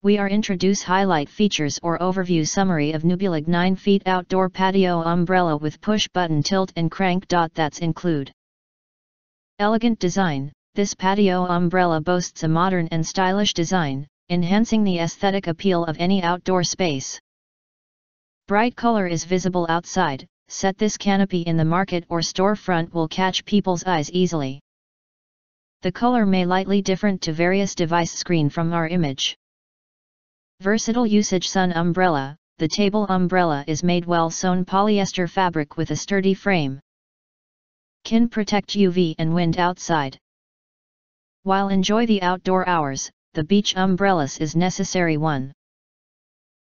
We are introduce highlight features or overview summary of NEWBULIG 9FT outdoor patio umbrella with push button tilt and crank. That's include. Elegant design. This patio umbrella boasts a modern and stylish design, enhancing the aesthetic appeal of any outdoor space. Bright color is visible outside. Set this canopy in the market or storefront will catch people's eyes easily. The color may lightly different to various device screen from our image. Versatile usage sun umbrella. The table umbrella is made well sewn polyester fabric with a sturdy frame. Can protect UV and wind outside. While enjoy the outdoor hours, the beach umbrellas is necessary one.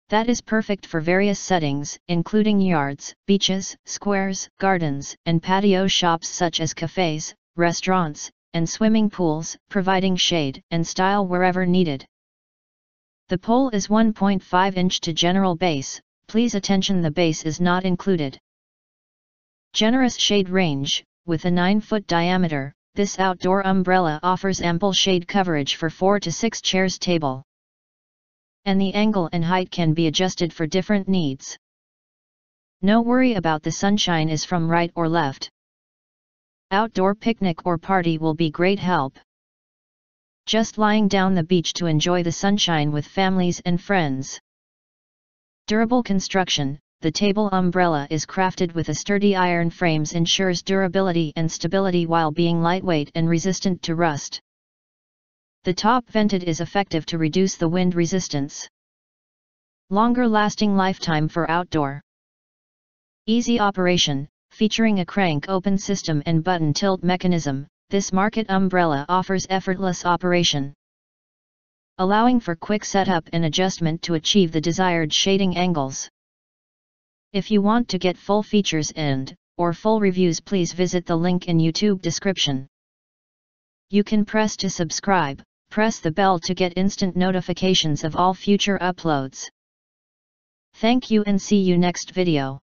That is perfect for various settings, including yards, beaches, squares, gardens, and patio shops such as cafes, restaurants, and swimming pools, providing shade and style wherever needed. The pole is 1.5 inch to general base. Please attention, the base is not included. Generous shade range. With a 9-foot diameter, this outdoor umbrella offers ample shade coverage for 4 to 6 chairs table. And the angle and height can be adjusted for different needs. No worry about the sunshine is from right or left. Outdoor picnic or party will be great help. Just lying down the beach to enjoy the sunshine with families and friends. Durable construction. The table umbrella is crafted with a sturdy iron frames, ensures durability and stability while being lightweight and resistant to rust. The top vented is effective to reduce the wind resistance. Longer lasting lifetime for outdoor. Easy operation, featuring a crank open system and button tilt mechanism. This market umbrella offers effortless operation, allowing for quick setup and adjustment to achieve the desired shading angles. If you want to get full features or full reviews, please visit the link in YouTube description. You can press to subscribe, press the bell to get instant notifications of all future uploads. Thank you and see you next video.